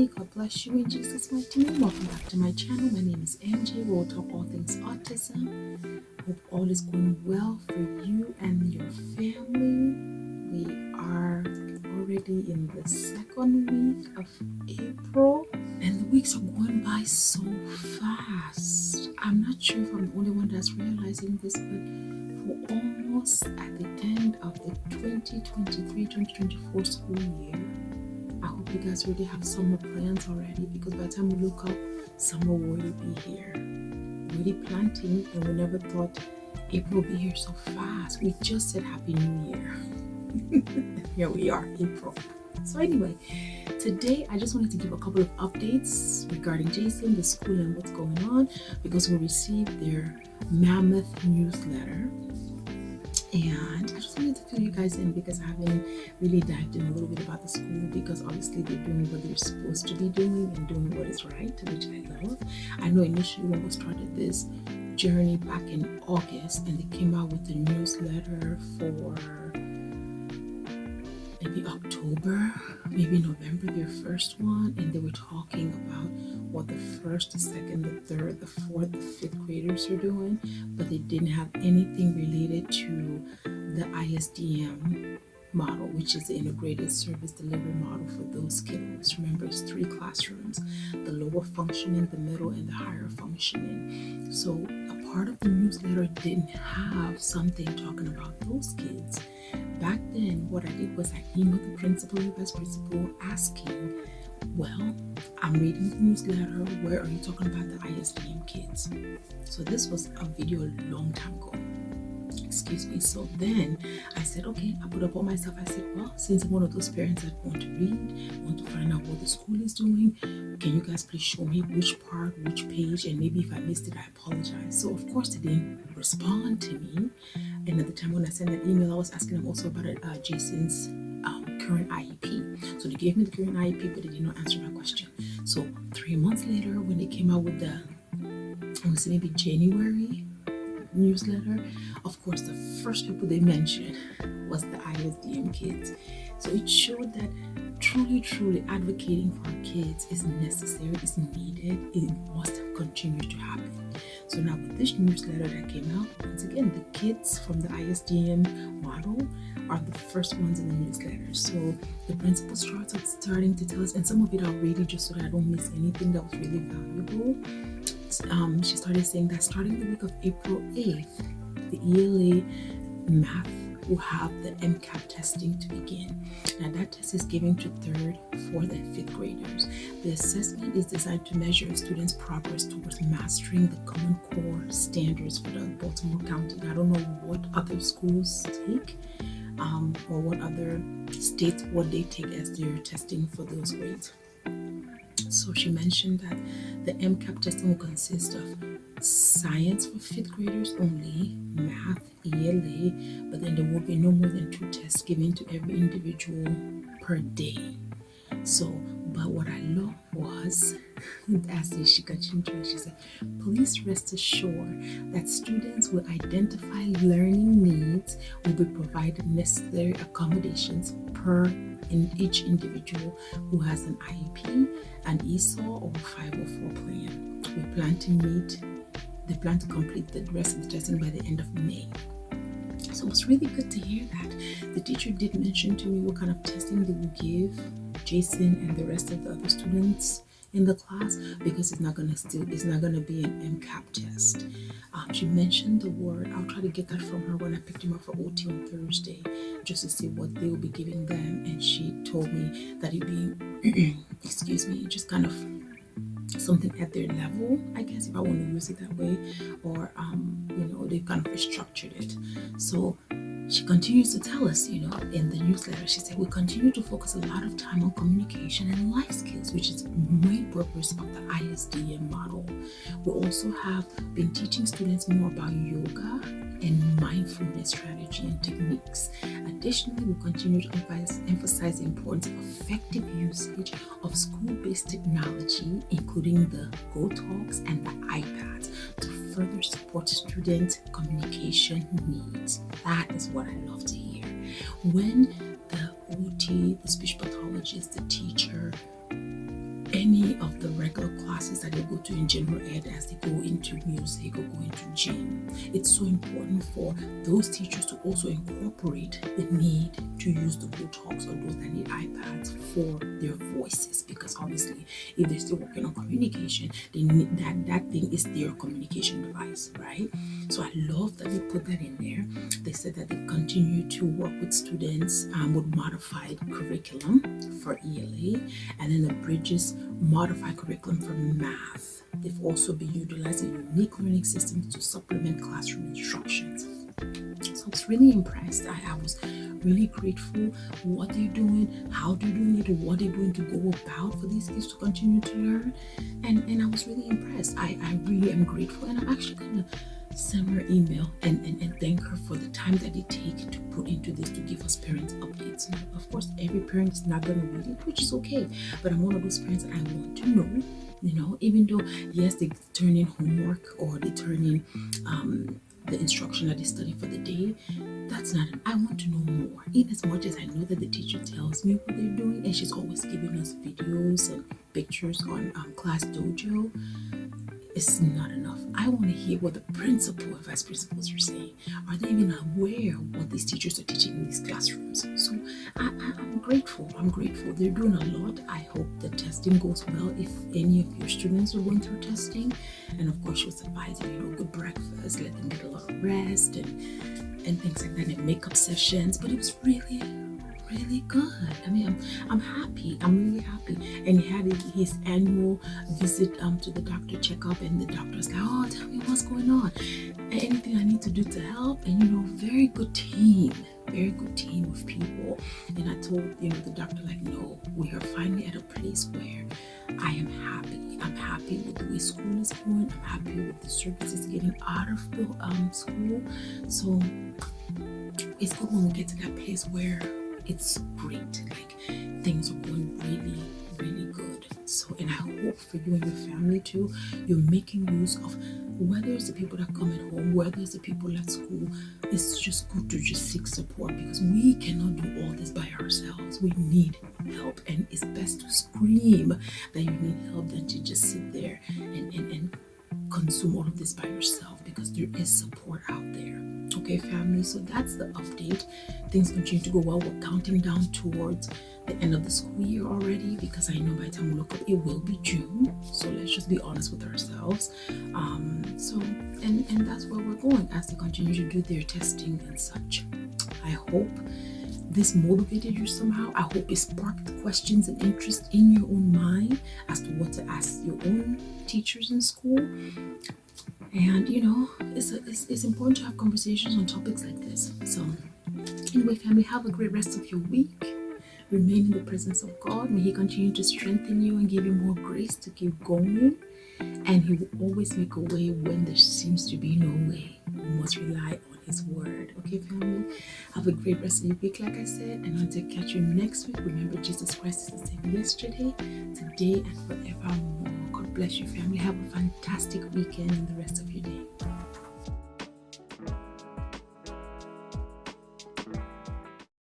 family. God bless you in Jesus' mighty name. Welcome back to my channel. My name is MJ. We'll talk all things autism. Hope all is going well for you and your family. We are already in the second week of April, and the weeks are going by so fast. I'm not sure if I'm the only one that's realizing this, but we're almost at the end of the 2023-2024 school year. I hope you guys already have summer plans already, because by the time we look up, summer will already be here. Already planting, and we never thought April would be here so fast. We just said Happy New Year. Here we are, April. So anyway, today I just wanted to give a couple of updates regarding Jayson, the school, and what's going on, because we received their mammoth newsletter. And I just wanted to fill you guys in, because I haven't really dived in a little bit about the school, because obviously they're doing what they're supposed to be doing and doing what is right, which I love. I know initially when we started this journey back in August, and they came out with a newsletter for maybe October, maybe November, their first one, and they were talking about what the first, the second, the third, the fourth, the fifth graders are doing, but they didn't have anything related to the ISDM model, which is the integrated service delivery model for those kiddos. Remember, it's 3 classrooms: the lower functioning, the middle, and the higher functioning. So a part of the newsletter didn't have something talking about those kids. Back then, what I did was I emailed the principal and vice principal asking, well, I'm reading the newsletter, where are you talking about the ISDM kids? So this was a video a long time ago. Excuse me. So then I said, okay, I put up on myself. I said, well, since I'm one of those parents that want to read, want to find out what the school is doing, can you guys please show me which part, which page, and maybe if I missed it, I apologize. So of course they didn't respond to me. And at the time when I sent that email, I was asking them also about Jayson's current IEP. So they gave me the current IEP, but they did not answer my question. So 3 months later, when they came out with the, I would say maybe January newsletter, of course the first people they mentioned was the ISDM kids. So it showed that truly advocating for our kids is necessary, is needed, it must continue to happen. So now with this newsletter that came out, once again, the kids from the ISDM model are the first ones in the newsletter. So the principal starting to tell us, and some of it I'll read it just so that I don't miss anything that was really valuable. She started saying that starting the week of April 8th, the ELA math will have the MCAP testing to begin. Now that test is given to 3rd, 4th, and 5th graders. The assessment is designed to measure a student's progress towards mastering the Common Core standards for the Baltimore County. I don't know what other schools take, or what other states, what they take as their testing for those grades. So she mentioned that the MCAP testing will consist of science for 5th graders only, math, ELA, but then there will be no more than 2 tests given to every individual per day. So, but what I love was, as she continued, she said, please rest assured that students will identify learning needs, will be provided necessary accommodations per in each individual who has an IEP, an ESOL, or 504 plan. They plan to complete the rest of the testing by the end of May. So it was really good to hear that. The teacher did mention to me what kind of testing they will give Jayson and the rest of the other students in the class, because it's not gonna be an MCAP test. She mentioned the word. I'll try to get that from her when I picked him up for OT on Thursday, just to see what they will be giving them. And she told me that it'd be excuse me, just kind of something at their level, I guess, if I want to use it that way, or they've kind of restructured it. So she continues to tell us, in the newsletter, she said, we continue to focus a lot of time on communication and life skills, which is the main purpose of the ISDM model. We also have been teaching students more about yoga and mindfulness strategy and techniques. Additionally, we continue to emphasize the importance of effective usage of school-based technology, including the Go Talks and the iPads, to further support student communication needs. That is what I love to hear. When the OT, the speech pathologist, the teacher, any of the regular classes that they go to in general ed as they go into music or go into gym. It's so important for those teachers to also incorporate the need to use the Botox or those that need iPads for their voices, because obviously if they're still working on communication, they need that thing is their communication device, right? So I love that they put that in there. They said that they continue to work with students with modified curriculum for ELA, and then the Bridges modified curriculum for math. They've also been utilizing unique learning systems to supplement classroom instructions. So I was really impressed. I was really grateful what they're doing, how they're doing it, what they're doing to go about for these kids to continue to learn. And I was really impressed. I really am grateful, and I'm actually going to send her email and thank her for the time that they take to put into this to give us parents updates. Now, of course, every parent is not going to read it, which is okay, but I'm one of those parents that I want to know, even though, yes, they turn in homework or they turn in the instruction that they study for the day. That's not, I want to know more. In as much as I know that the teacher tells me what they're doing, and she's always giving us videos and pictures on Class Dojo, it's not enough. I want to hear what the principal and vice principals are saying. Are they even aware of what these teachers are teaching in these classrooms? So I'm grateful. They're doing a lot. I hope the testing goes well if any of your students are going through testing. And of course, she was advising, good breakfast, let them get a lot of rest and things like that, and makeup sessions. But it was really good. I mean, I'm happy. I'm really happy. And he had his annual visit to the doctor checkup, and the doctor's like, oh, tell me what's going on. Anything I need to do to help. And very good team of people. And I told the doctor, like, no, we are finally at a place where I am happy. I'm happy with the way school is going. I'm happy with the services getting out of the school. So it's good when we get to that place where it's great, like things are going really, really good. So, and I hope for you and your family too, you're making use of, whether it's the people that come at home, whether it's the people at school, it's just good to just seek support, because we cannot do all this by ourselves. We need help, and it's best to scream that you need help than to just sit there and consume all of this by yourself, because there is support out there. Okay, family, so that's the update. Things continue to go well. We're counting down towards the end of the school year already, because I know by the time we look up, it will be June. So let's just be honest with ourselves. And that's where we're going as they continue to do their testing and such. I hope this motivated you somehow. I hope it sparked questions and interest in your own mind as to what to ask your own teachers in school. And it's important to have conversations on topics like this. So anyway, family, have a great rest of your week. Remain in the presence of God. May He continue to strengthen you and give you more grace to keep going. And He will always make a way when there seems to be no way. We must rely on His word. Okay, family? Have a great rest of your week, like I said. And until I catch you next week, remember Jesus Christ is the same yesterday, today, and forevermore. God bless you, family. Have a fantastic weekend and the rest of your day.